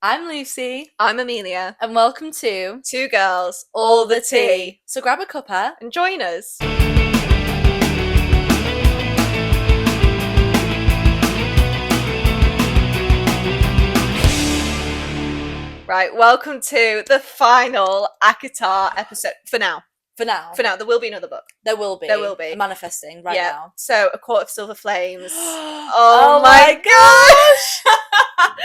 I'm Lucy, I'm Amelia. and welcome to Two girls, All the Tea. So grab a cuppa. and join us. Right, welcome to the final ACOSF episode for now. For now. For now, there will be another book. There will be. There will be. I'm manifesting right Yeah. now. So, A Court of Silver Flames. Oh my gosh!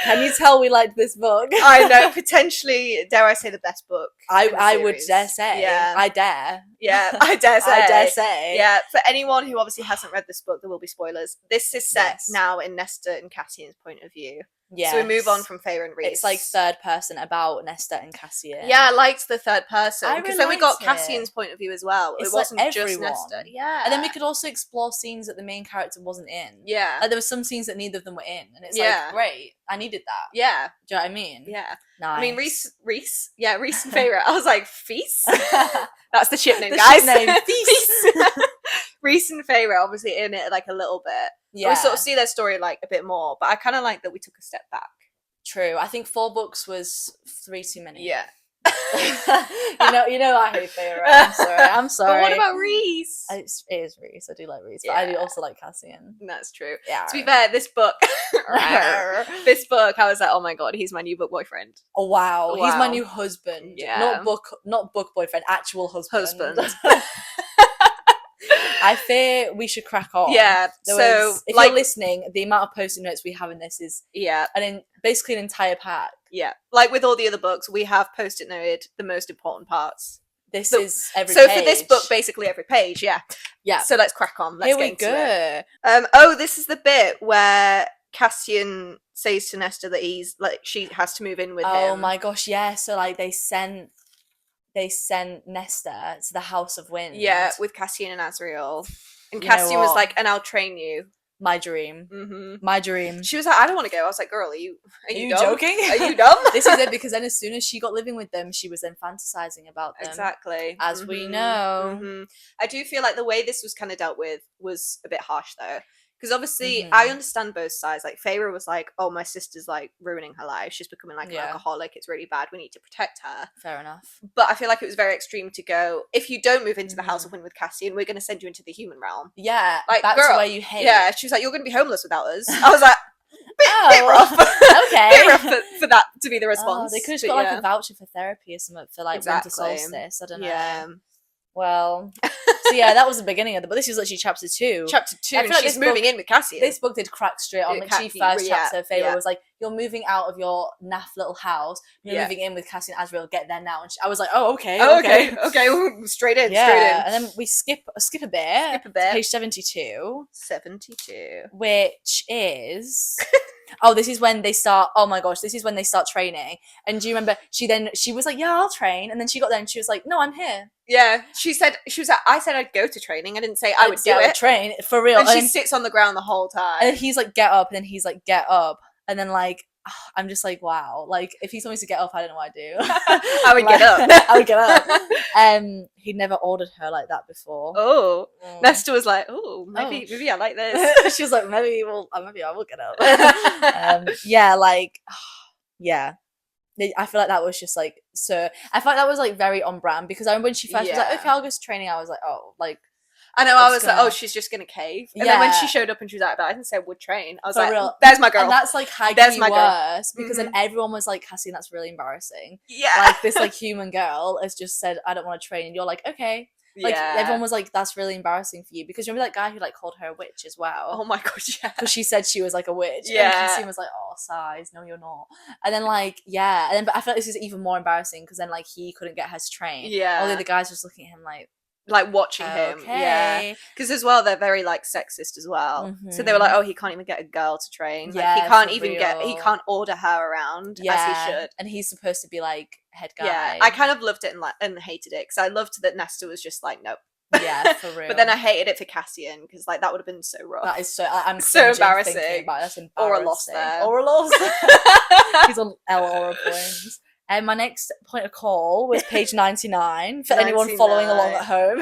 Can you tell we liked this book? I know, potentially, dare I say, the best book. I would dare say. Yeah. I dare. Yeah, I dare say. I dare say. Yeah, for anyone who obviously hasn't read this book, there will be spoilers. This is set Yes. now in Nesta and Cassian's point of view. Yes. So we move on from Feyre and Rhys. It's like third person about Nesta and Cassian. Yeah, I liked the third person. I Because really then we got liked it. Cassian's point of view as well. It's it wasn't like just everyone. Nesta. Yeah. And then we could also explore scenes that the main character wasn't in. Yeah. Like there were some scenes that neither of them were in. And it's Yeah. like, great. I needed that. Yeah. Do you know what I mean? Yeah. Nice. I mean, Rhys and Feyre. I was like, Feast? That's the ship name, The guys. ship name, Feast. Rhys and Feyre are obviously in it like a little bit. Yeah. We sort of see their story like a bit more, but I kind of like that we took a step back. True. I think 4 books was 3 too many. Yeah. you know I hate Feyre. I'm sorry. But what about Rhys? It is Rhys. I do like Rhys, but I do Yeah. also like Cassian. That's true. Yeah. To be fair, this book, I was like, oh my god, he's my new book boyfriend. Oh wow. He's my Wow. new husband. Yeah. Not book boyfriend, actual husband. Husband. I fear we should crack on. Yeah. If you're listening, the amount of post-it notes we have in this is yeah, basically an entire pack. yeah. Like with all the other books, we have post-it noted the most important parts. This So- is every So page. for this book, basically every page, yeah. Yeah. So let's crack on. Let's Here get we into go. it. Oh, this is the bit where Cassian says to Nesta that he's like she has to move in with him. Oh my gosh, yeah. So like they sent Nesta to the House of Wind. Yeah, with Cassian and Azriel. And You know Cassian was what? like, and I'll train you. My dream. Mm-hmm. My dream. She was like, I don't want to go. I was like, girl, are you dumb? joking? Are you dumb? This is it, because then as soon as she got living with them, she was then fantasizing about them. Exactly. As we know. Mhm. I do feel like the way this was kind of dealt with was a bit harsh though. Because obviously I understand both sides. Like Feyre was like, oh, my sister's like ruining her life. She's becoming like an Yeah. alcoholic. It's really bad. We need to protect her. Fair enough. But I feel like it was very extreme to go, if you don't move into the House of Wind with Cassian, we're going to send you into the human realm. Yeah, Like, that's girl, where you hate. Yeah, she was like, you're going to be homeless without us. I was like, bit Oh, rough. okay. Bit rough for that to be the Oh, response. they could have but got yeah. like a voucher for therapy or something for like winter Exactly. solstice. I don't know. Yeah. Well, so yeah, that was the beginning of the book. This is literally chapter 2. Chapter 2, I and feel like she's this book- moving in with Cassian. This book did crack straight on. It Literally, cracked- first yeah, chapter, Feyre yeah. was like, "You're moving out of your naff little house. You're Yeah. moving in with Cassian and Azriel. Get there now." And I was like, "Oh, okay, Oh, okay. Straight in, yeah." straight in. And then we skip a bit. Skip a to bit. page 72, 72. which is. Oh, this is when they start. Oh my gosh, this is when they start training. And do you remember? She was like, "Yeah, I'll train." And then she got there and she was like, "No, I'm here." Yeah, she was like, I said I'd go to training. I didn't say I would do Yeah, it. train for real. And she sits on the ground the whole time. And then he's like, "Get up," and then he's like, "Get up," and then like. I'm just like, wow. Like, if he told me to get up, I don't know what I'd do. I would get up. I would get up. He'd never ordered her like that before. Oh, Mm. Nesta was like, oh, maybe I like this. She was like, maybe I will get up. Yeah, like, yeah. I feel like that was just like, so I felt like that was like very on brand, because I remember when she first was like, Yeah. okay, I'll go to training, I was like, oh, like, I know, I I was was like, gonna- oh, she's just gonna cave. And then when Yeah. she showed up and she was like, but I didn't say I would train. I was For like, real. there's my girl. and that's like There's highly my girl. worse, because then everyone was like, Cassie, that's really embarrassing. Yeah. Like, this like human girl has just said, I don't want to train, and you're like, okay. Like, yeah. everyone was like, that's really embarrassing for you, because remember that guy who like called her a witch as well? Oh my god, yeah. Because she said she was like a witch. Yeah. And Cassie was like, oh, sighs, no, you're not. And then like, yeah. And then, but I feel like this is even more embarrassing, because then like he couldn't get her to train. Yeah. All the other guys just looking at him like, Like watching him. Yeah. okay. Because as well, they're very like sexist as well. So they were like, oh, he can't even get a girl to train. Like, Yeah, he can't for even he real. can't order her around as he should. And he's supposed to be like head guy. Yeah, I kind of loved it and hated it, because I loved that Nesta was just like, nope. Yeah, for real. But then I hated it for Cassian, because like that would have been so rough. that is so, I'm So cringing embarrassing. thinking about it. That's embarrassing. Or a loss there. Or a loss. He's on L or a points. And my next point of call was page 99 for anyone following along at home.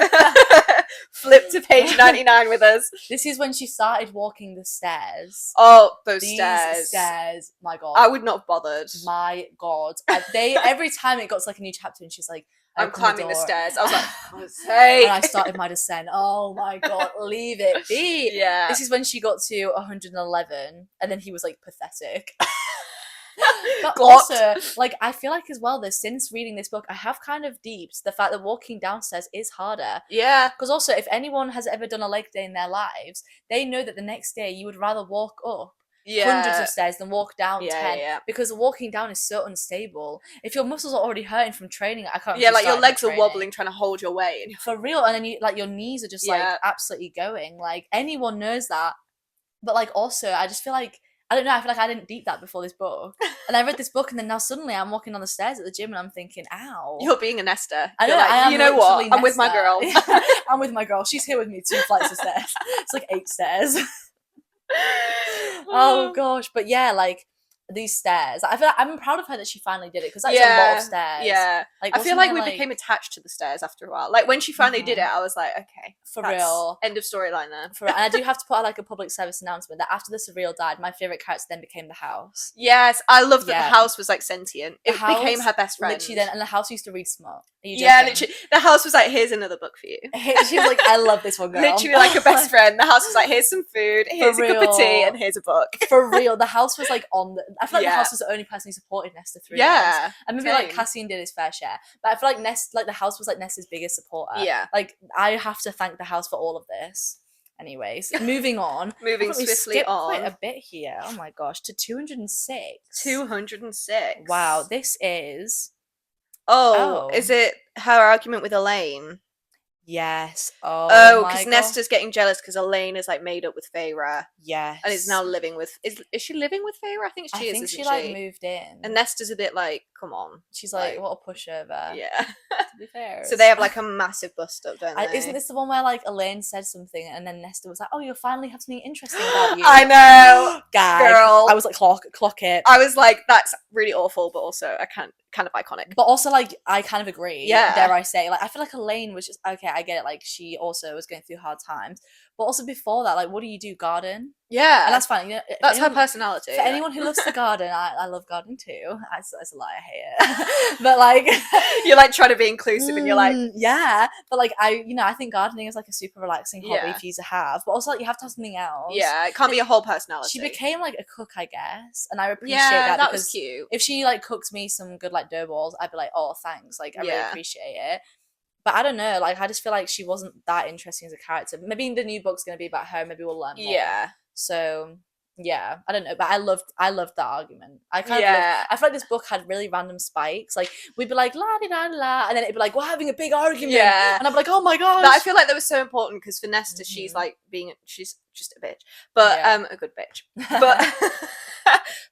Flip to page 99 with us. This is when she started walking the stairs. Oh, those These stairs. my God. I would not have bothered. My God. Every time it got to like a new chapter and she's like, I'm open climbing the door. stairs. I was like, for God's sake. And I started my descent. Oh my God, leave it be. Yeah. This is when she got to 111 and then he was like pathetic. But also, like, I feel like as well that since reading this book, I have kind of deeped the fact that walking downstairs is harder. Yeah. Because also, if anyone has ever done a leg day in their lives, they know that the next day you would rather walk up hundreds of stairs than walk down 10. Yeah. Because walking down is so unstable. If your muscles are already hurting from training, I can't. Yeah, like your legs are wobbling trying to hold your weight. For real, and then you like your knees are just like absolutely going. Like anyone knows that. But like also, I just feel like. I don't know, I feel like I didn't deep that before this book. And I read this book and then now suddenly I'm walking on the stairs at the gym and I'm thinking, ow. You're being a nester. I know, like, I am, you know what? I'm with my girl. I'm with my girl. She's here with me 2 flights of stairs. It's like 8 stairs. Oh gosh. But yeah, like these stairs. I feel like I'm proud of her that she finally did it because that's a lot of stairs. Yeah. Like, I feel like we became attached to the stairs after a while. Like when she finally did it, I was like, okay. For real. End of storyline there. For real. And I do have to put out like a public service announcement that after the surreal died, my favourite character then became the house. Yes, I love that the house was like sentient. It became her best friend. Literally then, and the house used to read smart. Yeah, literally. The house was like, here's another book for you. She was like, I love this one, girl. Literally like a best friend. The house was like, here's some food, here's a cup of tea, and here's a book. For real. The house was like I feel like the house was the only person who supported Nesta through this. And maybe like Cassian did his fair share. But I feel like the house was like Nesta's biggest supporter. Yeah. Like I have to thank the house for all of this. Anyways, moving on. Moving swiftly on. Quite a bit here. Oh my gosh, to 206. 206. Wow, this is. Oh, is it her argument with Elaine? Yes. Oh, because Nesta's getting jealous because Elaine is like made up with Feyre. Yes. And is now living with. Is she living with Feyre? I think she is. I think she like moved in. And Nesta's a bit like, come on. She's like what a pushover. Yeah. To be fair. So they have like a massive bust up, don't they? Isn't this the one where like Elaine said something and then Nesta was like, "Oh, you'll finally have something interesting about you." I know, girl. I was like, clock it. I was like, that's really awful, but also I can't. Kind of iconic, but also like I kind of agree. Yeah, dare I say? Like I feel like Elaine was just okay. I get it. Like she also was going through hard times, but also before that, like what do you do? Garden. Yeah, and that's fine. You know, that's her personality. For anyone who loves the garden, I love gardening too. That's a lie. I hate it. But like you're like trying to be inclusive, and you're like, yeah. But like I think gardening is like a super relaxing hobby for you to have. But also like you have to have something else. Yeah, it can't be your whole personality. She became like a cook, I guess, and I appreciate that. That was cute. If she like cooked me some good like dough balls, I'd be like, oh, thanks. Like I really appreciate it. But I don't know. Like I just feel like she wasn't that interesting as a character. Maybe the new book's gonna be about her. Maybe we'll learn more. Yeah. So yeah, I don't know, but I loved that argument. I feel like this book had really random spikes. Like we'd be like la di da la, and then it'd be like we're having a big argument. Yeah, and I'd be like, oh my gosh. But I feel like that was so important because for Nesta, she's like she's just a bitch, but a good bitch. But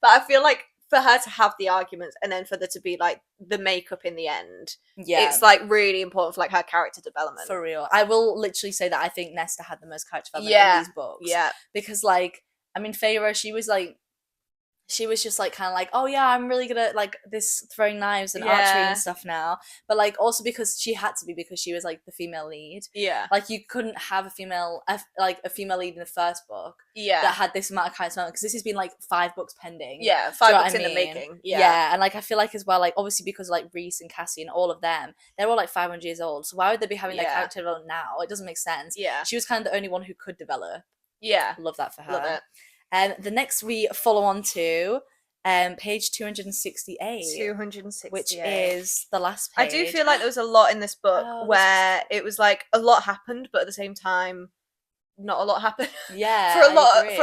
but I feel like for her to have the arguments and then for there to be like the makeup in the end, it's like really important for like her character development. For real, I will literally say that I think Nesta had the most character development in these books. Yeah, because like. I mean, Feyre, she was just like kind of like, oh yeah, I'm really good at like this throwing knives and archery and stuff now. But like also because she had to be because she was like the female lead. Yeah. Like you couldn't have a female lead in the first book. Yeah. That had this amount of character because this has been like 5 books pending. Yeah, 5 books in the making. Yeah. Yeah, and like I feel like as well, like obviously because like Rhys and Cassie and all of them, they're all like 500 years old. So why would they be having their character development now? It doesn't make sense. Yeah. She was kind of the only one who could develop. Yeah. Love that for her. Love it. The next we follow on to page 268. 268. Which is the last page. I do feel like there was a lot in this book where it was like a lot happened, but at the same time not a lot happened. Yeah. For a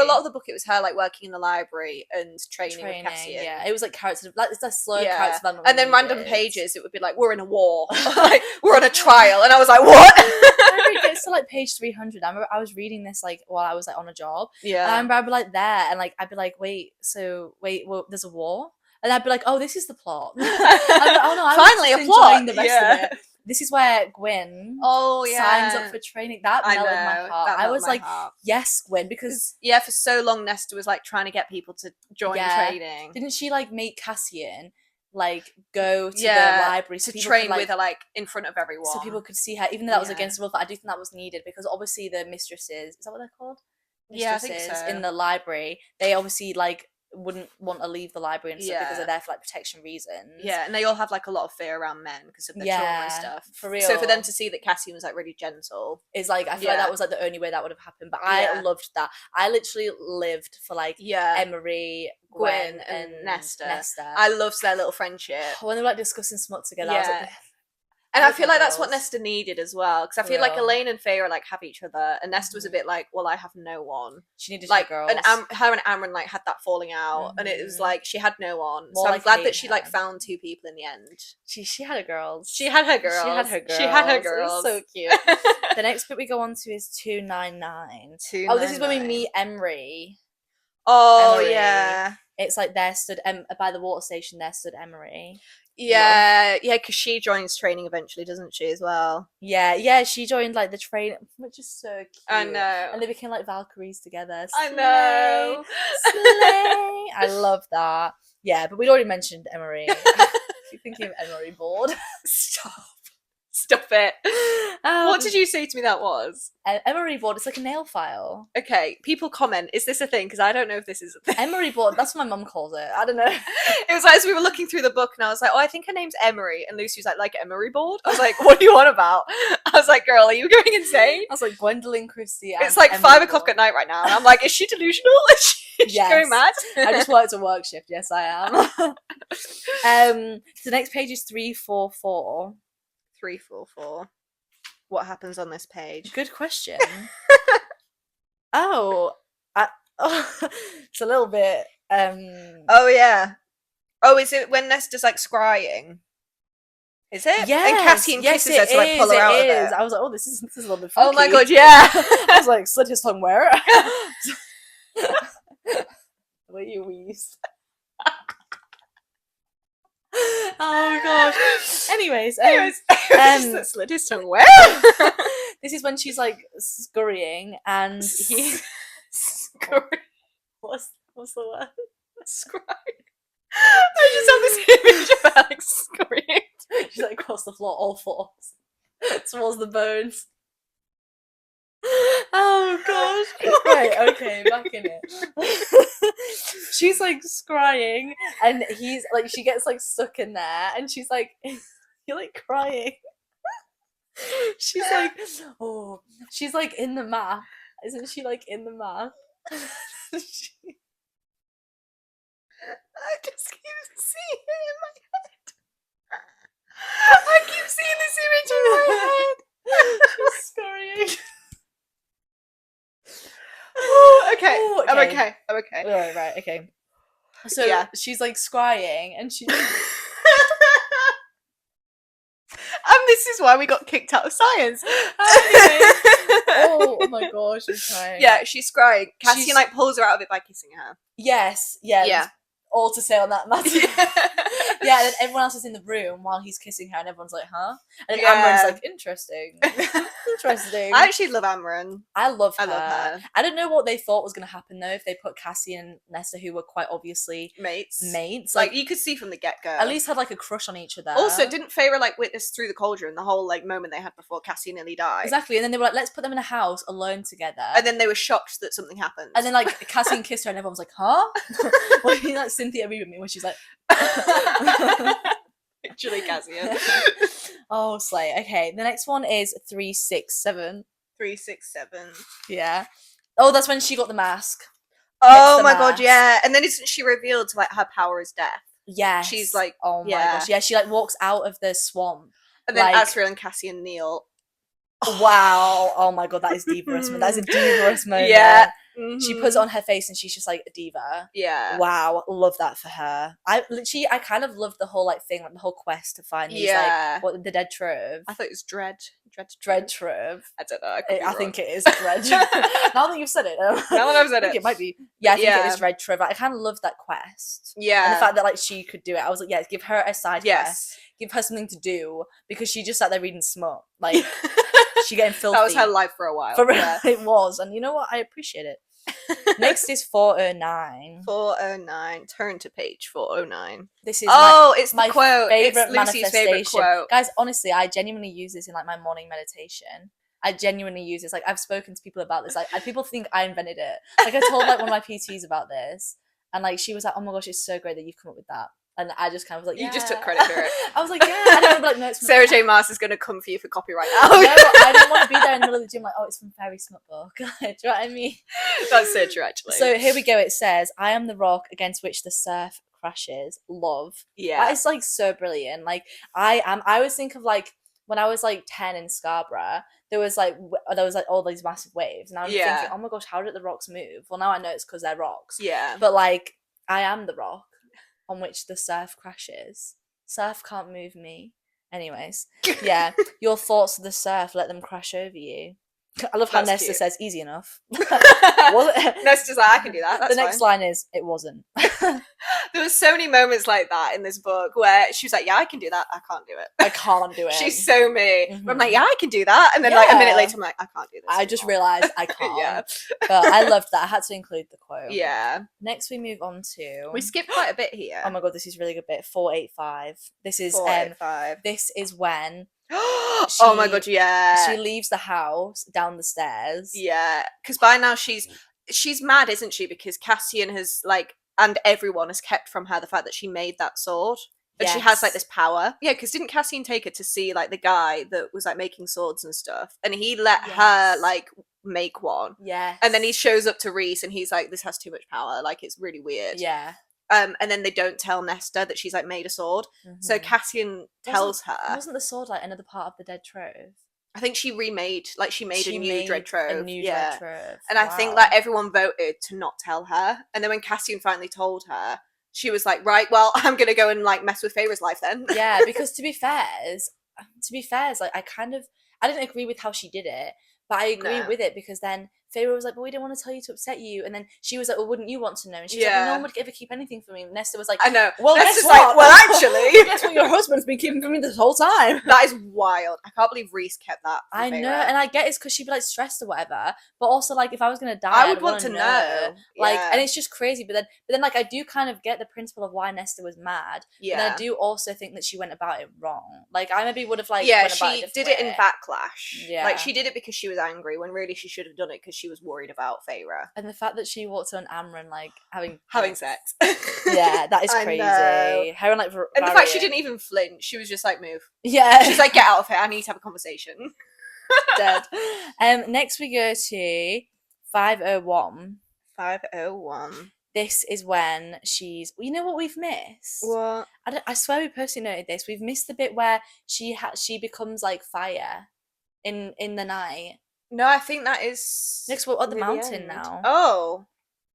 lot of the book it was her like working in the library and training with Cassian. Yeah. It was like character like it's a slow character development. And then random pages it would be like we're in a war. Like we're on a trial and I was like, what? It gets to like page 300. I remember I was reading this like while I was like on a job. Yeah. And I remember I'd be like there and like I'd be like, wait, well, there's a war? And I'd be like, oh, this is the plot. I'd be like, oh no, I finally was a plot. The rest of it. This is where Gwyn signs up for training. That melted my heart. I was like, yes, Gwyn, because for so long Nesta was like trying to get people to join training. Didn't she like make Cassian like go to the library to train with her like in front of everyone, so people could see her, even though that was against the rules. But I do think that was needed because obviously the mistresses, is that what they're called? Mistresses, I think so. in the library, they obviously like wouldn't want to leave the library and stuff because they're there for like protection reasons. Yeah, and they all have like a lot of fear around men because of the trauma and stuff. For real. So for them to see that Cassian was like really gentle is like, I feel like that was like the only way that would have happened. But I loved that. I literally lived for like Emery, Gwen and Nesta. I loved their little friendship when they were like discussing smut together. I was like, and I feel like that's what Nesta needed as well, because I feel like Elaine and Feyre like have each other, and Nesta was a bit like, well, I have no one. She needed like girls. And her and Amryn like had that falling out, and it was like she had no one. More so I'm glad that she like found two people in the end. She had her girls. She had her girls. She had her girls. She had her girls. So cute. The next bit we go on to is 299. Oh, this is when we meet Emery. Oh, Emery. Yeah. It's like there stood by the water station. There stood Emery. Yeah, because she joins training eventually, doesn't she, as well? Yeah, she joined like the train, which is so cute. I know. And they became like Valkyries together. Slay, I know. Slay. I love that. Yeah, but we'd already mentioned Emery. Keep thinking of Emery board. Stop it. What did you say to me that was? Emery board, it's like a nail file. Okay, people comment, is this a thing? Because I don't know if this is a thing. Emery board, that's what my mum calls it. I don't know. It was like, as we were looking through the book, and I was like, oh, I think her name's Emery. And Lucy was like Emery board? I was like, what do you want about? I was like, girl, are you going insane? I was like, Gwendolyn Christie. It's like 5 o'clock at night right now. And I'm like, is she delusional? Is she going mad? I just worked a work shift. Yes, I am. The next page is 344. 344. What happens on this page? Good question. It's a little bit. Oh yeah. Oh, is it when Nesta's like scrying? Is it? Yeah. And Cassian kisses her to like pull her out of it. I was like, oh, this is a little bit funky. Oh my god, yeah. I was like, slit his tongue where? The way you wheezed. Oh gosh. Anyways, slit his tongue where? This is when she's like scurrying and he scurrying. What's the word? Scrying. I just have this image of her like scurrying. She's like across the floor, all fours, towards the bones. Oh gosh. Right, okay, back in it. She's like scrying and he's like, she gets like stuck in there and she's like, you're like crying. She's like, oh, she's like in the map. Isn't she like in the map? I just keep seeing it in my head. I keep seeing this image in my head. She's scurrying. Okay. Ooh, I'm okay. Right, okay. So she's like scrying and she and this is why we got kicked out of science. Oh my gosh, I'm crying. Yeah, she's scrying. Cassian like pulls her out of it by kissing her. Yes, yeah. All to say on that matter. Yeah, and then everyone else is in the room while he's kissing her and everyone's like, huh? And then Amryn's like, interesting. Interesting. I actually love Amryn. I love her. I don't know what they thought was going to happen though if they put Cassie and Nesta, who were quite obviously mates. Like you could see from the get-go. At least had like a crush on each other. Also, didn't Feyre like witness through the cauldron the whole like moment they had before Cassie nearly died? Exactly. And then they were like, let's put them in a house alone together. And then they were shocked that something happened. And then like Cassie kissed her and everyone was like, huh? Well, like Cynthia agreed with me when she's like literally Cassian. Oh, slay. Okay, the next one is 367. 367. Yeah. Oh, that's when she got the mask. Oh my god, yeah. And then isn't she revealed to like her power is death? Yeah. She's like, oh my gosh. Yeah, she like walks out of the swamp. And then Asriel and Cassian kneel. Wow. Oh my god, that is diva-rous. That is a diva-rous moment. Yeah. Mm-hmm. She puts it on her face and she's just like a diva. Yeah. Wow, love that for her. I kind of loved the whole like thing, like the whole quest to find these like the dead trove. I thought it was Dread Trove. I don't know. I think it is Dread. Now that you've said it. Now that I've said it might be. Yeah, I think it is Dread Trove. I kind of love that quest. Yeah. And the fact that like she could do it. I was like, yeah, give her a side quest. Give her something to do because she just sat there reading smut. Like she getting filthy. That was her life for a while. It was, and you know what? I appreciate it. Next is 409. 409. Turn to page 409. This is it's the quote. Favorite It's Lucy's favorite quote. Guys, honestly, I genuinely use this in like my morning meditation. I genuinely use this. Like, I've spoken to people about this. Like, people think I invented it. Like, I told like one of my PTs about this, and like she was like, "Oh my gosh, it's so great that you've come up with that." And I just kind of was like, You just took credit for it. I was like, yeah. I didn't like, no, it's from Sarah J. Maas is going to come for you for copyright now. No, I didn't want to be there in the middle of the gym like, oh, it's from Fairy Smut Book. Do you know what I mean? That's so true, actually. So here we go. It says, "I am the rock against which the surf crashes." Love. Yeah. That is like so brilliant. Like, I always think of like when I was like 10 in Scarborough, there was like all these massive waves, and I was thinking, oh my gosh, how did the rocks move? Well, now I know it's because they're rocks. Yeah. But like, I am the rock on which the surf crashes. Surf can't move me. Anyways, yeah. Your thoughts of the surf, let them crash over you. I love how Nesta says, easy enough. Nesta's like, I can do that. That's the next line is, it wasn't. There was so many moments like that in this book where she was like, yeah, I can do that. I can't do it. I can't do it. She's so me. Mm-hmm. I'm like, yeah, I can do that. And then like a minute later, I'm like, I can't do this I just realised I can't. Yeah. But I loved that. I had to include the quote. Yeah. Next we move on to... We skipped quite a bit here. Oh my god, this is a really good bit. 485. This is 485. This is when... oh my god, yeah. She leaves the house down the stairs. Yeah. Because by now she's mad, isn't she? Because Cassian has like... And everyone has kept from her the fact that she made that sword. And she has like this power. Yeah, because didn't Cassian take her to see like the guy that was like making swords and stuff? And he let her like make one. Yeah. And then he shows up to Reese and he's like, this has too much power. Like, it's really weird. Yeah. And then they don't tell Nesta that she's like made a sword. Mm-hmm. So Cassian tells her. Wasn't the sword like another part of the Dead Trove? I think she remade, like she made a new Dread Trove. Dread Trove. And I think like everyone voted to not tell her. And then when Cassian finally told her, she was like, right, well, I'm going to go and like mess with Feyre's life then. Yeah, because to be fair, like I didn't agree with how she did it, but I agree with it because then Feyre was like, but we didn't want to tell you to upset you. And then she was like, well, wouldn't you want to know? And she was like, well, no one would ever keep anything from me. And Nesta was like, I know. Well, Nesta's guess what? Like, well, actually. Guess what your husband's been keeping from me this whole time. That is wild. I can't believe Reese kept that from I Feyre. know, and I get it's because she'd be like stressed or whatever. But also like if I was gonna die, I would want to know. Like, and it's just crazy. But then like I do kind of get the principle of why Nesta was mad. Yeah. But I do also think that she went about it wrong. Like I maybe would have like she did it in backlash. Yeah. Like she did it because she was angry when really she should have done it because she was worried about Feyre. And the fact that she walked on Amryn like having sex. Yeah, that is crazy. Her and like and the fact she didn't even flinch. She was just like, move. Yeah. She's like, get out of here. I need to have a conversation. Dead. Next we go to 501. 501. This is when she's... You know what we've missed? What? I swear we personally noted this. We've missed the bit where she becomes like fire in the night. No, I think that is... Next, we're at the mountain now. Oh.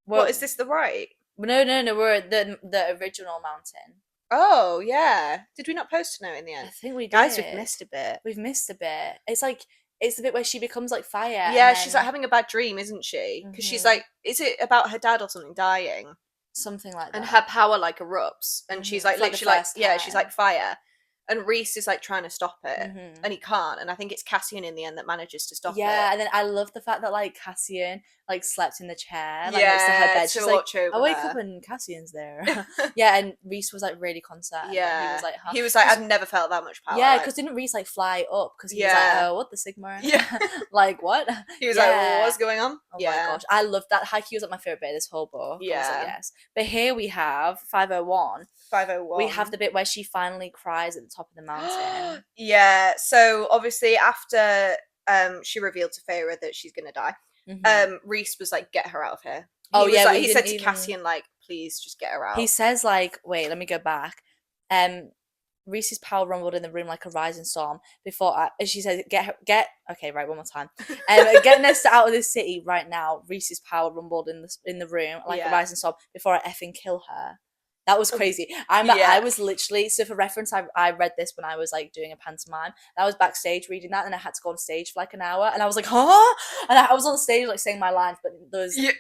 What, is this the right? No, we're at the original mountain. Oh, yeah. Did we not post a note in the end? I think we did. Guys, we've missed a bit. We've missed a bit. It's like... It's the bit where she becomes like fire. Yeah, she's like having a bad dream, isn't she? Because she's like, is it about her dad or something dying? Something like that. And her power like erupts, and she's like literally like she's like fire. And Reese is like trying to stop it, and he can't. And I think it's Cassian in the end that manages to stop it. Yeah, and then I love the fact that like Cassian like slept in the chair, like next to her bed. She's like, I wake up and Cassian's there. Yeah, and Reese was like really concerned. Yeah, he was like, I've never felt that much power. Yeah, because didn't Reese like fly up? Because he was like, oh, what the Sigma? Yeah, like what? He was like, well, what's going on? Oh my gosh, I love that. Haikyuu was like my favorite bit of this whole book. Yeah, I was like, yes. But here we have 501. 501. We have the bit where she finally cries at the top of the mountain. Yeah, so obviously after she revealed to Feyre that she's gonna die, Reese was like, get her out of here. He said to Cassian, like, please just get her out. He says like, wait, let me go back. Reese's power rumbled in the room like a rising storm. She says, okay, right, one more time. Get Nesta out of this city right now. Reese's power rumbled in the room like a rising storm before I effing kill her. That was crazy. I was literally, so for reference, I read this when I was like doing a pantomime. And I was backstage reading that, and I had to go on stage for like an hour, and I was like, huh? And I was on stage like saying my lines, but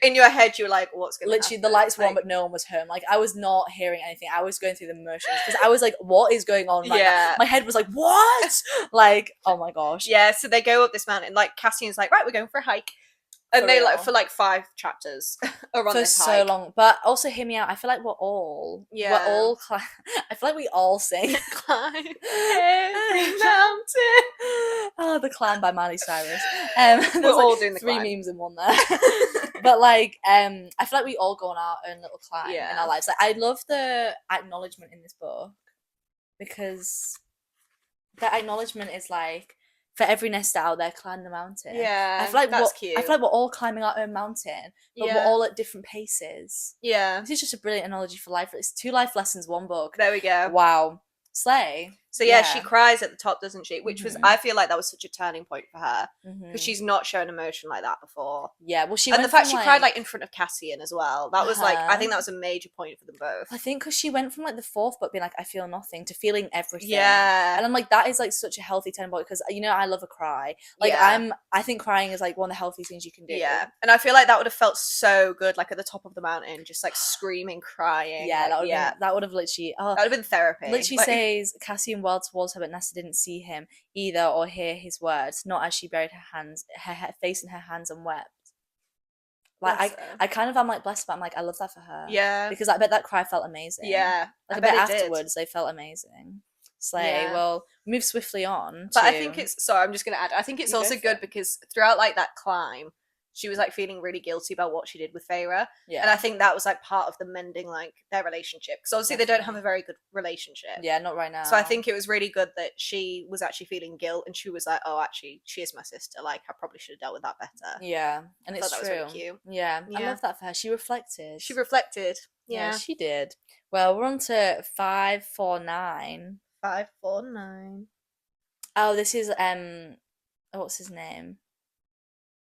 in your head you were like, what's going to happen? Literally, the lights were on, but no one was home. Like I was not hearing anything. I was going through the motions because I was like, what is going on right now? My head was like, what? Like, oh my gosh. Yeah, so they go up this mountain. Like Cassian's like, right, we're going for a hike. And they like for like 5 chapters are on this hike. So long. But also hear me out. I feel like we're all I feel like we all sing Climb every mountain. Oh, The Climb by Miley Cyrus. We're all doing the 3 climb. memes in one there. But like I feel like we all go on our own little climb in our lives. Like I love the acknowledgement in this book because the acknowledgement is like, for every nester out there, climb the mountain. Yeah, I feel like that's cute. I feel like we're all climbing our own mountain, but we're all at different paces. Yeah. This is just a brilliant analogy for life. It's 2 life lessons, 1 book. There we go. Wow. Slay. So yeah, she cries at the top, doesn't she? Which was, I feel like that was such a turning point for her because she's not shown emotion like that before. Yeah, well, and the fact she cried like in front of Cassian as well. That was like, I think that was a major point for them both. I think because she went from like the 4th book being like, I feel nothing, to feeling everything. Yeah, and I'm like, that is like such a healthy turning point because I love a cry. Like I think crying is like one of the healthiest things you can do. Yeah, and I feel like that would have felt so good, like at the top of the mountain, just like screaming, crying. Yeah, that would have literally. Oh, that would have been therapy. Literally says Cassian whirled towards her, but Nesta didn't see him either or hear his words. Not as she buried her face in her hands and wept. Like I kind of am like blessed, but I'm like I love that for her. Yeah, because I bet that cry felt amazing. Yeah, like, I bet afterwards they felt amazing. Slay. Yeah. Well, move swiftly on. But I think it's sorry. I'm just gonna add. I think it's also good because throughout like that climb, she was like feeling really guilty about what she did with Feyre. Yeah. And I think that was like part of the mending like their relationship. Because obviously they don't have a very good relationship. Yeah, not right now. So I think it was really good that she was actually feeling guilt and she was like, oh, actually, she is my sister. Like, I probably should have dealt with that better. Yeah. And it's true. That was really cute. Yeah. I love that for her. She reflected. Yeah, she did. Well, we're on to 549. 549. Oh, this is what's his name?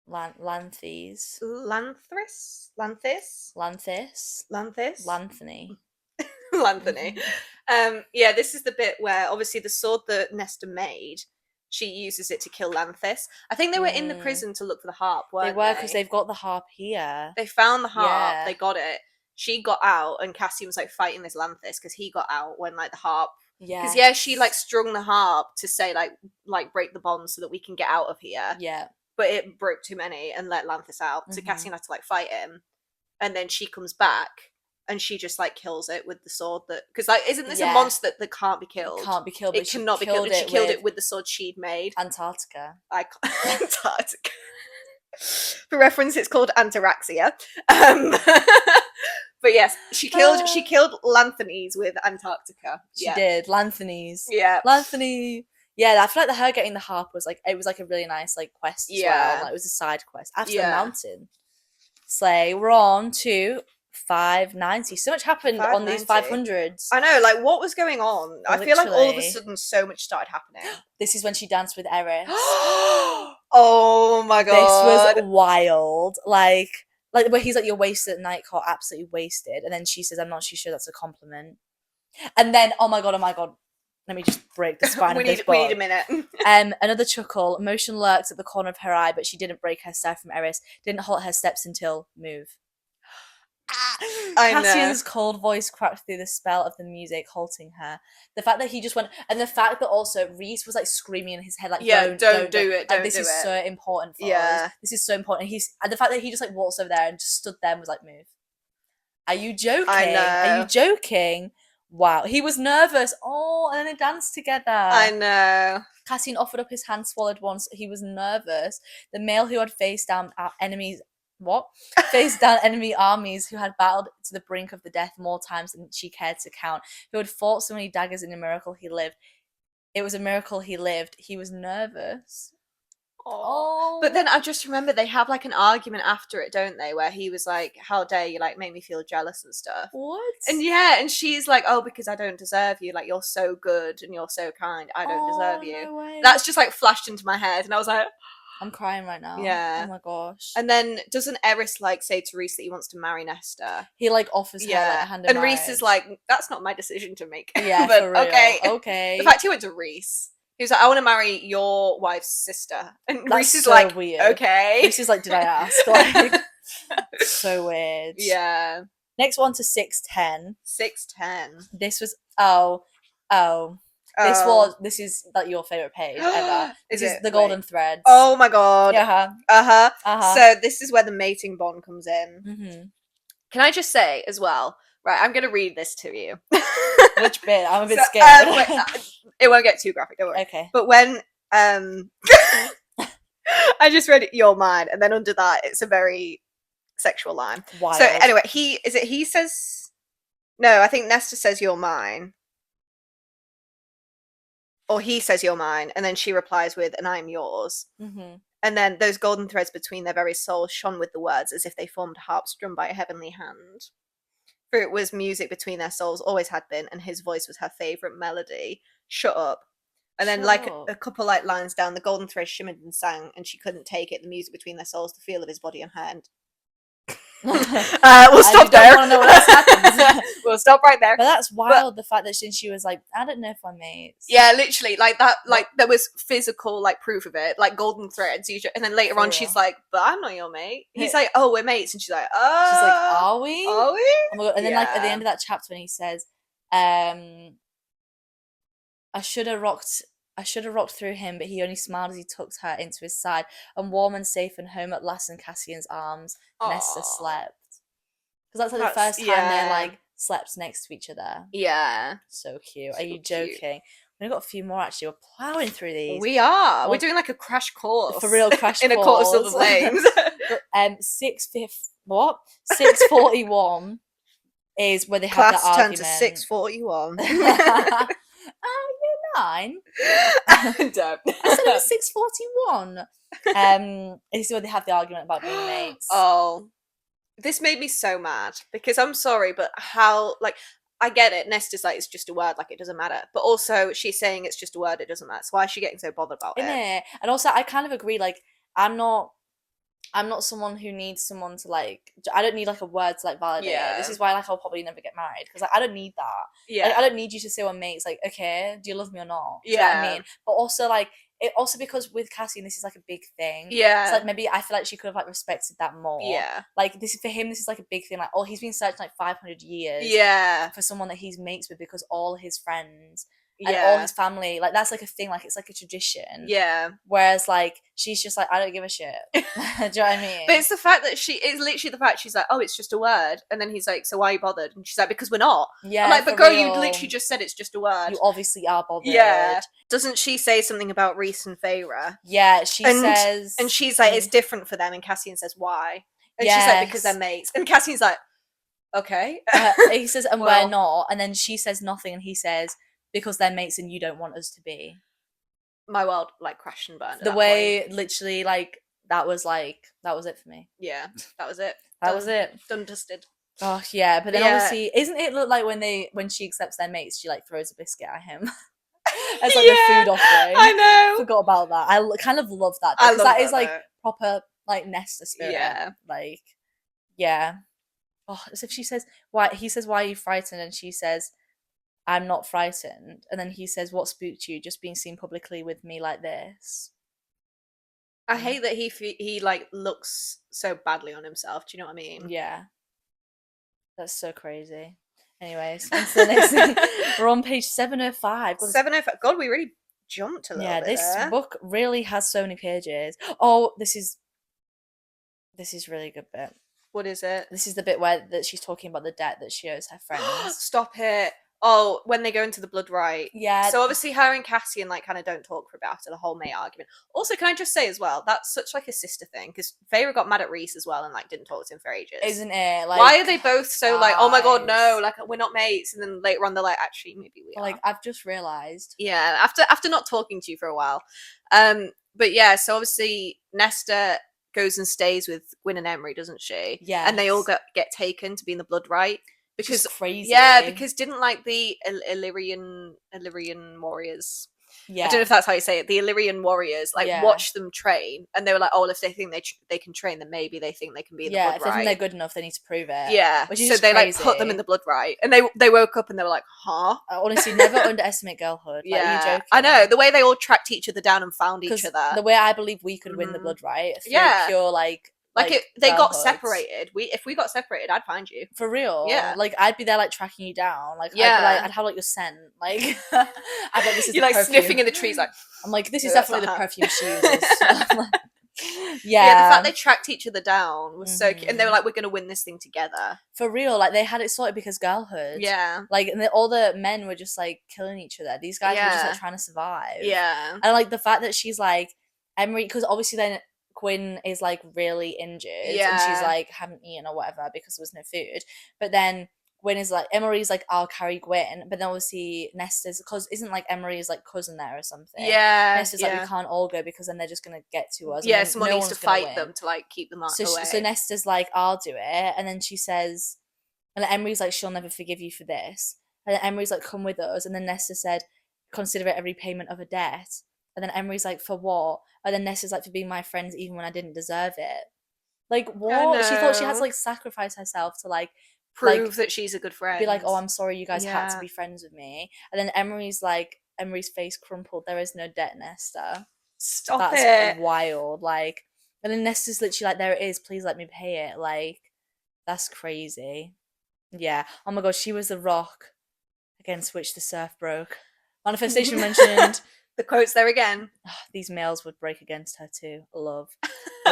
Lanthys. Lanthys. Lanthony. Lanthony. Yeah, this is the bit where obviously the sword that Nesta made, she uses it to kill Lanthys. I think they were in the prison to look for the harp, weren't they? They were, because they've got the harp here. They found the harp, they got it. She got out, and Cassian was like fighting this Lanthys because he got out when like the harp. Yeah. Because she like strung the harp to say like break the bond so that we can get out of here. Yeah. But it broke too many and let Lanthys out. So Cassian had to like fight him. And then she comes back and she just like kills it with the sword that, because like isn't this a monster that can't be killed? It can't be killed. It cannot be killed. She killed it with the sword she'd made. Antarctica. Antarctica. For reference, it's called Antaraxia. But yes, she killed Lanthonys with Antarctica. She did. Lanthonys. Yeah. Lanthony. Yeah, I feel like her getting the harp was like, it was like a really nice like quest as well. Like, it was a side quest after the mountain. Slay. We're on to 590. So much happened on these 500s. I know, like what was going on? Literally. I feel like all of a sudden so much started happening. This is when she danced with Eris. Oh my god. This was wild. Like where he's like, you're wasted at night, Court, absolutely wasted. And then she says, I'm not too sure that's a compliment. And then, oh my god. Let me just break the spine of this book. We need a minute. Another chuckle. Emotion lurks at the corner of her eye, but she didn't break her stare from Eris. Didn't halt her steps until move. Cassian's cold voice cracked through the spell of the music, halting her. The fact that he just went, and the fact that also Rhys was like screaming in his head, like, don't do it. Like, this is so important for us. This is so important. And the fact that he just like waltzed over there and just stood there and was like, move. Are you joking? I know. Are you joking? Wow, he was nervous. Oh, and then they danced together. I know. Cassian offered up his hand, swallowed once. He was nervous. The male who had faced down enemy armies, who had battled to the brink of the death more times than she cared to count, who had fought so many daggers in a miracle he lived. It was a miracle he lived. He was nervous. Oh. But then I just remember they have like an argument after it, don't they? Where he was like, how dare you like make me feel jealous and stuff. What? And she's like, oh, because I don't deserve you. Like, you're so good and you're so kind. I don't deserve you. No way. That's just like flashed into my head. And I was like, I'm crying right now. Yeah. Oh my gosh. And then doesn't Eris like say to Rhys that he wants to marry Nesta? He like offers her like, a hand in marriage. Rhys is like, that's not my decision to make. Yeah, but for real. Okay. The fact he went to Rhys. He was like, I want to marry your wife's sister. And Rhys is so like, weird. Okay. Rhys is like, did I ask? Like, so weird. Yeah. Next one to 610. 610. This was, This is like your favorite page ever. This is the Wait. golden threads. Oh my god. Uh-huh. So this is where the mating bond comes in. Mm-hmm. Can I just say as well? Right, I'm gonna read this to you. Which bit? I'm a bit scared. It won't get too graphic. Don't worry. Okay. But when I just read your mind, and then under that, it's a very sexual line. Wild. So anyway, he says, no, I think Nesta says you're mine, or he says you're mine, and then she replies with, and I'm yours. Mm-hmm. And then those golden threads between their very souls shone with the words as if they formed a harp strummed by a heavenly hand. For it was music between their souls, always had been, and his voice was her favourite melody. Shut up. And then, a couple lines down, the golden thread shimmered and sang, and she couldn't take it. The music between their souls, the feel of his body on her hand. We'll stop there. Don't want to know what else happens. We'll stop right there. But that's wild. The fact that she was like, I don't know if I'm mates. Yeah, literally, like that. Like there was physical proof of it, like golden threads. And then later on, she's like, "But I'm not your mate." He's like, "Oh, we're mates," and she's like, "Oh." She's like, "Are we? Are we?" Oh my god! And then at the end of that chapter, when he says, "I should have rocked through him, but he only smiled as he tucked her into his side, and warm and safe and home at last in Cassian's arms, Nesta slept." Because that's the first time they slept next to each other. Yeah. So cute. Are you joking? We've got a few more actually. We're plowing through these. We are. Well, we're doing a crash course. For real crash in course. A Court of Silver Flames. 641 is where they have Class the argument. Class turned to 641. You're 9. Don't. I said it was 641. This is where they have the argument about being mates. Oh. This made me so mad because I'm sorry, but how, I get it. Nesta's it's just a word, it doesn't matter. But also, she's saying it's just a word, it doesn't matter. So why is she getting so bothered about it? And also, I kind of agree, I'm not someone who needs someone to, I don't need, a word to, validate it. This is why, I'll probably never get married. Because, I don't need that. Yeah. I don't need you to say we're mates. Okay, do you love me or not? Yeah. Do you know what I mean? But also, it also because with Cassian, this is, a big thing. Yeah. So, maybe I feel like she could have, respected that more. Yeah. This for him, this is, a big thing. He's been searching, 500 years. Yeah. For someone that he's mates with because all his friends... and all his family, that's a thing, it's a tradition. Yeah. Whereas she's just I don't give a shit. Do you know what I mean? But it's the fact that it's literally the fact she's oh, it's just a word, and then he's so why are you bothered? And she's because we're not. Yeah. I'm but girl, you literally just said it's just a word. You obviously are bothered. Yeah. Doesn't she say something about Reese and Feyre? Yeah, she says, and she's it's different for them, and Cassian says why, and she's because they're mates, and Cassian's okay. He says, and we're not, and then she says nothing, and he says, because they're mates and you don't want us to be. My world crashed and burned. The way point. Literally that was it for me. Yeah, that was it. That was it. Done dusted. Oh yeah, but then obviously, isn't it look like when she accepts their mates, she throws a biscuit at him as the food offering? I know. Forgot about that. I kind of love that because that is proper Nesta spirit. Yeah. Yeah. Oh, as if she says why he says why are you frightened, and she says, I'm not frightened. And then he says, what spooked you? Just being seen publicly with me like this. I hate that he looks so badly on himself. Do you know what I mean? Yeah. That's so crazy. Anyways, on to the next thing. We're on page 705. 705. God, we really jumped a little bit. Yeah, this book really has so many pages. Oh, this is really good bit. What is it? This is the bit where that she's talking about the debt that she owes her friends. Stop it. Oh, when they go into the blood right. Yeah. So obviously her and Cassian kind of don't talk for a bit after the whole mate argument. Also, can I just say as well, that's such a sister thing, because Feyre got mad at Reese as well and didn't talk to him for ages. Isn't it? Why are they both so oh my god, no, we're not mates, and then later on they're actually maybe we are. I've just realised. Yeah, after not talking to you for a while. But yeah, so obviously Nesta goes and stays with Gwyn and Emery, doesn't she? Yeah. And they all get taken to be in the blood right. Because just crazy. Yeah, because didn't the Illyrian warriors. Yeah. I don't know if that's how you say it. The Illyrian warriors watch them train, and they were oh, well, if they think they can train, then maybe they think they can be in the blood right. Yeah, if they think they're good enough, they need to prove it. Yeah, so they crazy. Put them in the blood right, and they woke up and they were huh? Honestly, never underestimate girlhood. Yeah, are you joking? I know the way they all tracked each other down and found each other. The way I believe we could win the blood right through pure Like they got separated. If we got separated, I'd find you. For real. Yeah. Like I'd be there like tracking you down. Like I'd have like your scent. Like I'd like this is you're the like perfume. Sniffing in the trees like I'm like, this is definitely the perfume she uses. Yeah, the fact they tracked each other down was so cute. And they were like, we're gonna win this thing together. For real, like they had it sorted because girlhood. Yeah. Like and all the men were just like killing each other. These guys were just like trying to survive. Yeah. And like the fact that she's like Emery, because obviously then Quinn is like really injured and she's like haven't eaten or whatever because there was no food. But then Gwen is like, Emery's like, I'll carry Gwen, but then obviously Nesta's, because isn't like Emery's like cousin there or something? Yeah. Nesta's like, we can't all go because then they're just gonna get to us. Yeah, someone needs to fight them to like keep them away. So Nesta's like, I'll do it, and then she says, and then Emery's like, she'll never forgive you for this, and then Emery's like, come with us, and then Nesta said, consider it a repayment of a debt, and then Emery's like, for what? And then Nesta's like, for being my friends even when I didn't deserve it. Like what? She thought she had to like sacrifice herself to like prove that she's a good friend. Be like, oh, I'm sorry you guys had to be friends with me. And then Emery's face crumpled. There is no debt, Nesta. Stop it. That's wild. Like, and then Nesta's literally like, there it is. Please let me pay it. Like, that's crazy. Yeah. Oh my god, she was the rock against which the surf broke. Manifestation mentioned. The quote's there again. These males would break against her too. I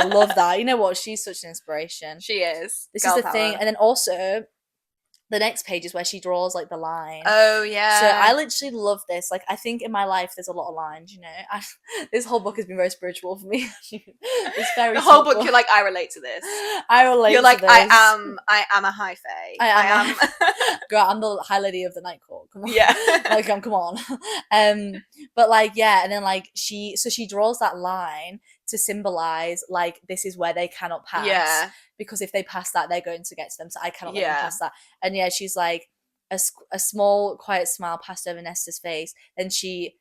love that. You know what? She's such an inspiration. She is. This is the thing. And then also, the next page is where she draws like the line. Oh yeah. So I literally love this. Like I think in my life there's a lot of lines, you know. This whole book has been very spiritual for me. It's very the whole book. You're like, I relate to this. I relate. You're like, to this. I am a high fae. I am. Girl, I'm the high lady of the night court. Come on. Yeah. Like come on. But like yeah, and then like she draws that line to symbolize like this is where they cannot pass. Yeah. Because if they pass that, they're going to get to them. So I cannot let them pass that. And yeah, she's like, a small, quiet smile passed over Nesta's face. Then she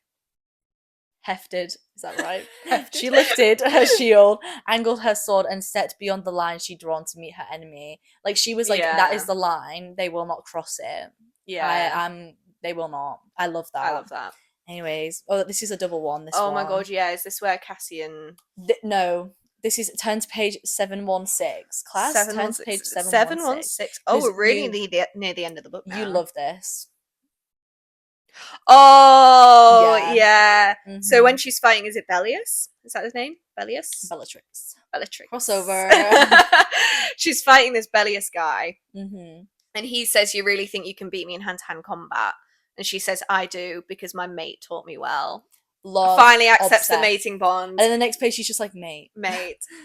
hefted, is that right? She lifted her shield, angled her sword, and stepped beyond the line she'd drawn to meet her enemy. Like, she was like, that is the line. They will not cross it. Yeah. They will not. I love that. Anyways, this is a double one. My god, yeah. Is this where Cassian... No. This is turn to page 716. Class, turn to page 716. Oh, we're really near the end of the book now. You love this. Oh, yeah. Mm-hmm. So when she's fighting, is it Bellius? Is that his name? Bellius? Bellatrix. Crossover. She's fighting this Bellius guy. Mm-hmm. And he says, you really think you can beat me in hand-to-hand combat? And she says, I do, because my mate taught me well. Love, finally accepts the mating bond. And then the next page she's just like, mate.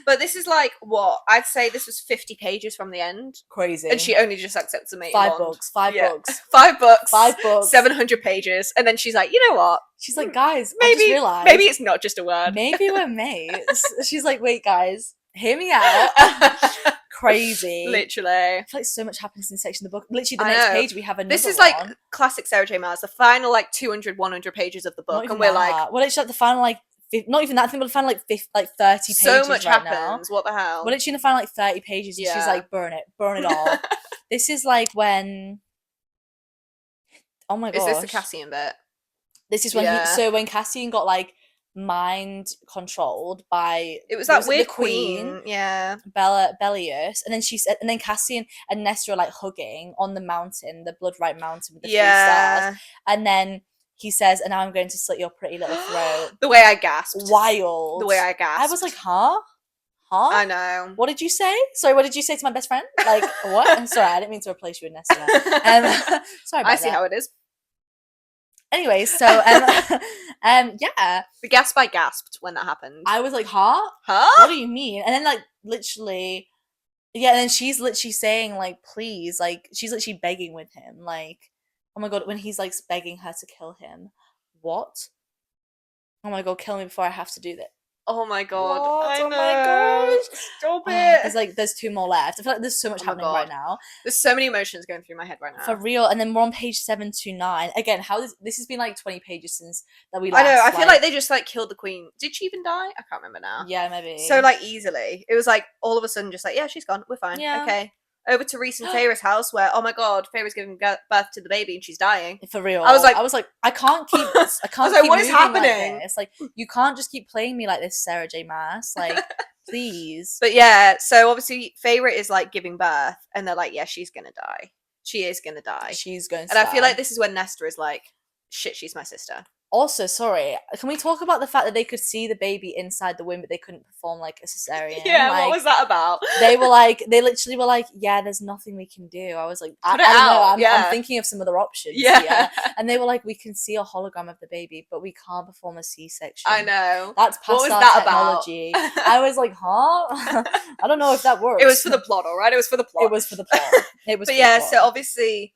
But this is like, what? I'd say this was 50 pages from the end. Crazy. And she only just accepts the mating bond. 5 books. 5 books. 5 books. 700 pages. And then she's like, you know what? She's like, guys, I just realised. Maybe it's not just a word. Maybe we're mates. She's like, wait, guys, hear me out. Crazy. Literally. I feel like so much happens in this section of the book. Literally the next page we have another This is like classic Sarah J Maas, the final like 200, 100 pages of the book. And we're like... Well, it's like the final like... Not even that thing, but the final like 30 pages so much right happens. Now. What the hell? Well, literally in the final like 30 pages and she's like, burn it all. This is like when... Oh my gosh. Is this the Cassian bit? This is when so when Cassian got like mind controlled by weird queen Bellius, and then she said, and then Cassian and Nesta are like hugging on the mountain, the blood-right mountain with the 3 stars, and then he says, and now I'm going to slit your pretty little throat. The way I gasped. Wild. The way I gasped. I was like, huh? I know. What did you say? Sorry, what did you say to my best friend? Like, what? I'm sorry, I didn't mean to replace you with Nesta. Sorry about I see how it is. Anyway, so yeah. The gasp I gasped when that happened. I was like, huh? What do you mean? And then like literally, yeah, and then she's literally saying like, please, like she's literally begging with him, like, oh my god, when he's like begging her to kill him. What? Oh my god, kill me before I have to do that. Oh my god. What? Oh my gosh. Stop it. There's 2 more left. I feel like there's so much happening right now. There's so many emotions going through my head right now. For real. And then we're on page 729. Again, this has been like 20 pages since that we last. I know. I feel like they just like killed the queen. Did she even die? I can't remember now. Yeah, maybe. So like easily. It was like all of a sudden just like, yeah, she's gone. We're fine. Yeah. Okay. Over to Reese and Feyre's house where, oh my god, Feyre's giving birth to the baby and she's dying. For real. I was like, I can't keep this. I can't I was like, keep what is happening? Like this. Like, you can't just keep playing me like this, Sarah J Maas. Like, please. But yeah, so obviously Feyre is like giving birth, and they're like, yeah, she's gonna die. She is gonna die. She's going to die. And I feel like this is when Nesta is like, shit, she's my sister. Also, sorry, can we talk about the fact that they could see the baby inside the womb, but they couldn't perform like a cesarean? Yeah, like, what was that about? They literally were like, yeah, there's nothing we can do. I was like, I don't know, I'm thinking of some other options. Yeah. And they were like, we can see a hologram of the baby, but we can't perform a C-section. I know. That's past our technology. I was like, huh? I don't know if that works. It was for the plot, all right? It was for the plot. It was for the plot. It was. But yeah, so obviously,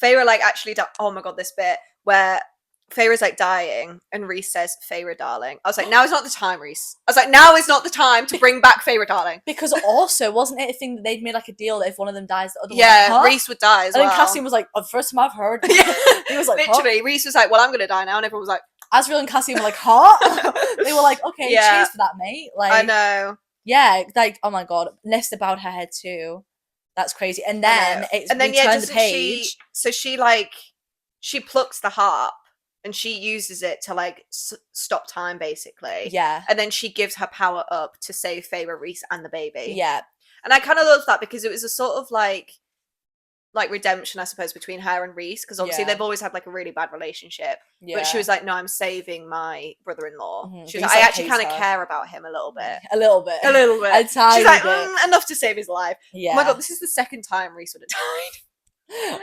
Feyre like actually, oh my god, this bit where Feyre's like dying, and Rhys says, "Feyre, darling." I was like, "Now is not the time, Rhys." I was like, "Now is not the time to bring back Feyre, darling." Because also, wasn't it a thing that they'd made like a deal that if one of them dies, the other one, Rhys would die as well. And then Cassian was like, "Oh, the first time I've heard." He was like, literally, Rhys was like, "Well, I'm gonna die now," and everyone was like, Asriel and Cassian were like, "Huh?" They were like, "Okay, cheers for that, mate." Like, I know. Yeah, like, oh my god, Nesta bowed her head too. That's crazy. And then the page. She plucks the harp. And she uses it to like stop time, basically. Yeah. And then she gives her power up to save Feyre, Rhys, and the baby. Yeah. And I kind of love that because it was a sort of like redemption, I suppose, between her and Rhys, because obviously they've always had like a really bad relationship. Yeah. But she was like, "No, I'm saving my brother-in-law." Mm-hmm. She was like, "I actually kind of care about him a little bit." A little bit. A tiny She's like, enough to save his life. Yeah. Oh my god, this is the second time Rhys would have died.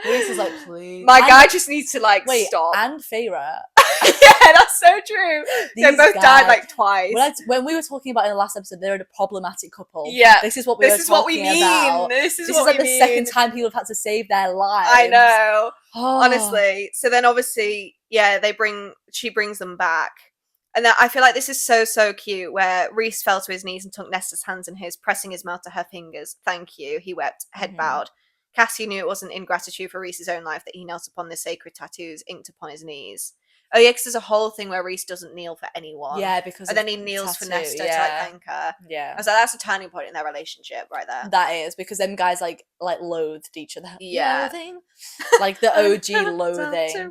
Rhys is like, please. My guy just needs to like stop. And Feyre. Yeah, that's so true. They both died like twice. When we were talking about in the last episode, they're a problematic couple. Yeah, this is what we mean. This is like the second time people have had to save their lives. I know, honestly. So then, obviously, she brings them back, and then I feel like this is so cute. Where Rhys fell to his knees and took Nesta's hands in his, pressing his mouth to her fingers. "Thank you," he wept, head bowed. Cassie knew it wasn't in gratitude for Rhys's own life that he knelt upon the sacred tattoos inked upon his knees. Oh yeah, because there's a whole thing where Rhys doesn't kneel for anyone. Yeah, because and then he kneels for Nesta to like thank her. Yeah, I was like, that's a turning point in their relationship right there. That is, because them guys like loathed each other. Yeah, loathing, like the OG loathing.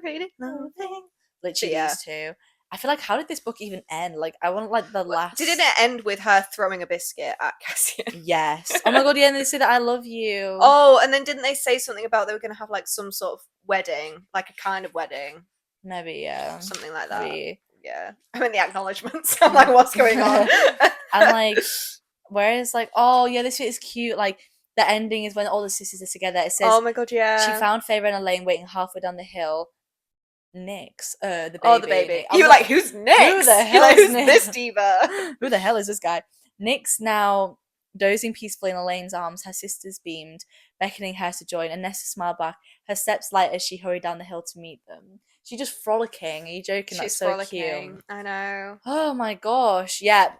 Literally these two. I feel like, how did this book even end? Like, I want like the last. Didn't it end with her throwing a biscuit at Cassian? Yes. Oh my god, yeah, and they say that I love you. Oh, and then didn't they say something about they were going to have like some sort of wedding, like a kind of wedding? Maybe, yeah. Something like that. Maybe. Yeah. I'm in the acknowledgements. I'm like, what's going on? And like, whereas like, oh yeah, this bit is cute. Like, the ending is when all the sisters are together. It says, oh my god, yeah. She found Feyre in a lane waiting halfway down the hill. Nyx, the baby. Oh, the baby. You were like, who's Nyx? Who the hell is who's Nyx? this diva? Who the hell is this guy? Nyx now dozing peacefully in Elaine's arms, her sisters beamed, beckoning her to join, and Nesta smiled back, her steps light as she hurried down the hill to meet them. She's just frolicking. Are you joking? That's so cute. I know. Oh my gosh. Yeah.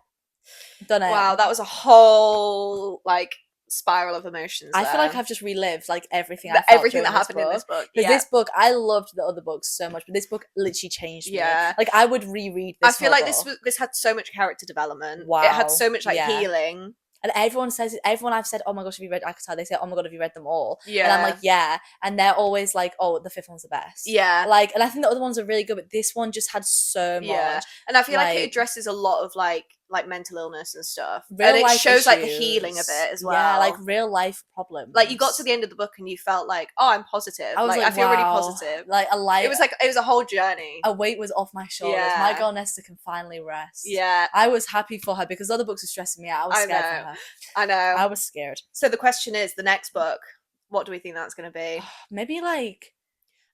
Done it. Wow, that was a whole, like, spiral of emotions. I feel like I've just relived like everything that happened in this book. Because this book, I loved the other books so much, but this book literally changed me. Like, I would reread this. I feel like this had so much character development. Wow, it had so much like healing. And everyone I've said, oh my gosh, have you read ACOSF? They say, oh my god, have you read them all? Yeah. And I'm like, yeah. And they're always like, oh, the fifth one's the best. Yeah. Like, and I think the other ones are really good, but this one just had so much. Yeah. And I feel like it addresses a lot of like mental illness and stuff. Real and it life shows issues. like the healing of it as well. Yeah, like real life problems. Like you got to the end of the book and you felt like, oh, I'm positive. I was I feel wow. really positive. Like it was a whole journey. A weight was off my shoulders. Yeah. My girl Nesta can finally rest. Yeah. I was happy for her because other books were stressing me out. I was scared for her. I know. I was scared. So the question is, the next book, what do we think that's going to be? Maybe like...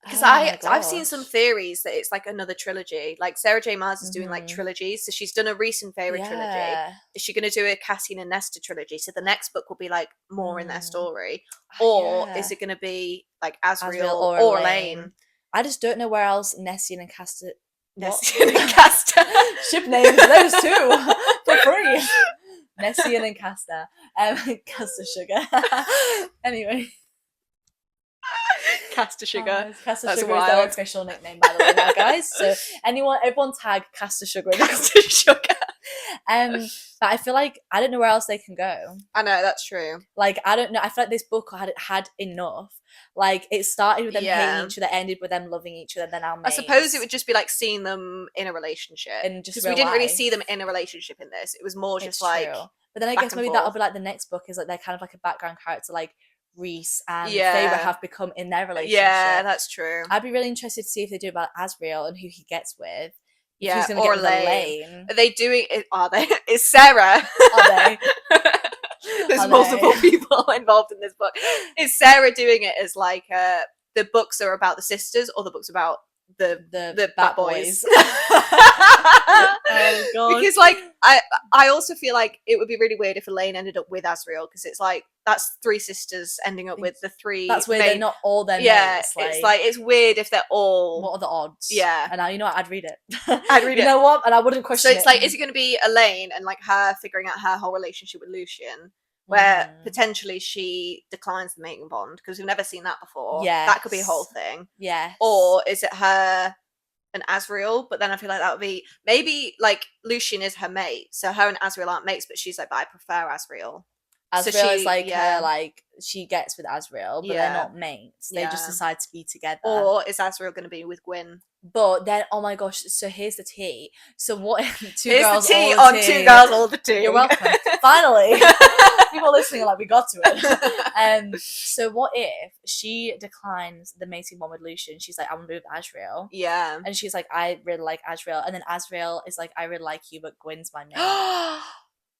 Because I've seen some theories that it's like another trilogy. Like Sarah J. Maas is doing like trilogies. So she's done a recent Feyre trilogy. Is she going to do a Cassian and Nesta trilogy? So the next book will be like more in their story. Or is it going to be like Asriel or Elaine? I just don't know where else Nessian and Casta... Nessian and Casta. Ship names, those two. For free. Nessian and Casta. Casta Sugar. Anyway. Casta Sugar. Casta Sugar is their official nickname, by the way, now, guys. So everyone tag Casta Sugar. Casta Sugar. But I feel like I don't know where else they can go. I know, that's true. Like, I don't know. I feel like this book had enough. Like, it started with them hating each other, ended with them loving each other, then now mates. I suppose it would just be like seeing them in a relationship. And just because we didn't really see them in a relationship in this. It was more just like... True. But then I guess maybe forth. that'll be like the next book is like they're kind of like a background character, like Rhys and Feyre have become in their relationship. Yeah, that's true. I'd be really interested to see if they do about Asriel and who he gets with. Yeah, he's gonna get with Elaine. Are they doing it? Are they? Is Sarah? Are they? There's multiple people involved in this book. Is Sarah doing it as like the books are about the sisters, or the books about the Bat Boys? Oh god! Because like I also feel like it would be really weird if Elaine ended up with Asriel, because it's like that's 3 sisters ending up with the 3. That's weird. They're not all their mates. It's like it's weird if they're all. What are the odds? Yeah, and now you know what? I'd read it. I'd read it. You know what? And I wouldn't question. So it's like, is it going to be Elaine and like her figuring out her whole relationship with Lucien, where potentially she declines the mating bond because we've never seen that before? Yeah, that could be a whole thing. Yeah. Or is it her and Asriel? But then I feel like that would be maybe like Lucien is her mate, so her and Asriel aren't mates, but she's like, but I prefer Asriel. Asriel is like her, like she gets with Asriel, but they're not mates. They just decide to be together. Or is Asriel going to be with Gwyn? But then, oh my gosh! So here's the tea. So what if Here's the tea on Two Girls All the Tea? You're welcome. Finally, people listening are like, we got to it. So what if she declines the mating one with Lucien? She's like, I want to be with Asriel. Yeah. And she's like, I really like Asriel. And then Asriel is like, I really like you, but Gwyn's my mate.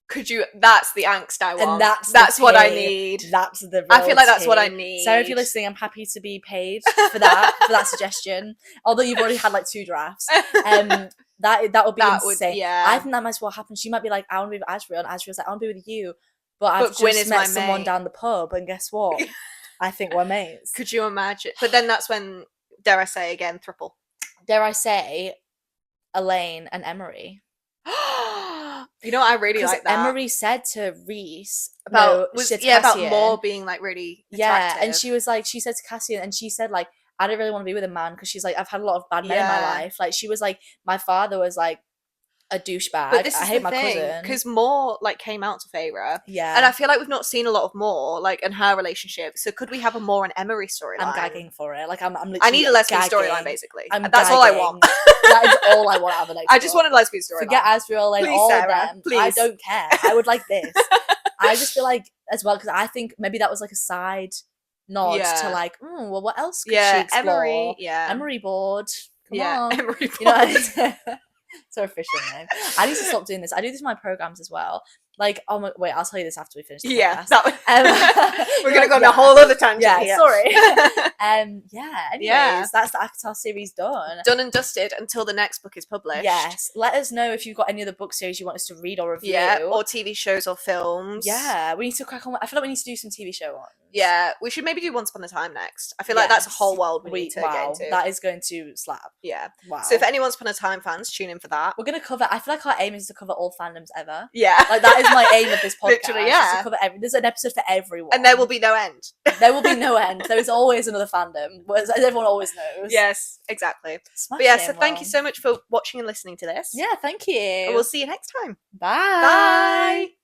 Could you? That's the angst I want. And that's what I need. That's the. I feel like that's what I need. Sarah, if you're listening, I'm happy to be paid for that suggestion. Although you've already had like 2 drafts. That would be insane. Yeah. I think that might as well happen. She might be like, I want to be with Asriel, and Asriel's like, I want to be with you, but I've just met someone down the pub, and guess what? I think we're mates. Could you imagine? But then that's when, dare I say again, throuple. Dare I say, Elaine and Emery. You know, I really like that. Emery said to Rhys about Moore being like really attractive. And she was like, she said to Cassian, and she said like, I don't really want to be with a man because she's like, I've had a lot of bad men in my life. Like she was like, my father was like a douchebag. But I hate my cousin because Moore like came out to Feyre. Yeah, and I feel like we've not seen a lot of Moore like in her relationship. So could we have a Moore and Emery storyline? I'm gagging for it. Like I'm literally I need a lesbian storyline basically. That's gagging. All I want. That is all I want out of the next. I just want a lesbian storyline. Forget Asriel and all Sarah, of them. please. I don't care. I would like this. I just feel like as well because I think maybe that was like a side nod to like, well, what else could she explore? Emery board. Come on. Emery board. You know, it's our official name. I need to stop doing this. I do this in my programs as well. Like, oh my, wait, I'll tell you this after we finish the podcast. We're gonna go on a whole other tangent. Yeah, sorry. Anyways, that's the ACOSF series done and dusted until the next book is published. Yes, let us know if you've got any other book series you want us to read or review, or TV shows or films. Yeah, we need to crack on. I feel like we need to do some TV show ones. Yeah, we should maybe do Once Upon a Time next. I feel like that's a whole world we need to get into. That is going to slap. Yeah. Wow. So if any Once Upon a Time fans, tune in for that. We're gonna cover. I feel like our aim is to cover all fandoms ever. Yeah. Like that is my aim of this podcast. Literally, yeah. To cover there's an episode for everyone, and there will be no end. There will be no end. There is always another fandom, as everyone always knows. Yes, exactly. But yeah, so thank you so much for watching and listening to this. Yeah, thank you. And we'll see you next time. Bye. Bye.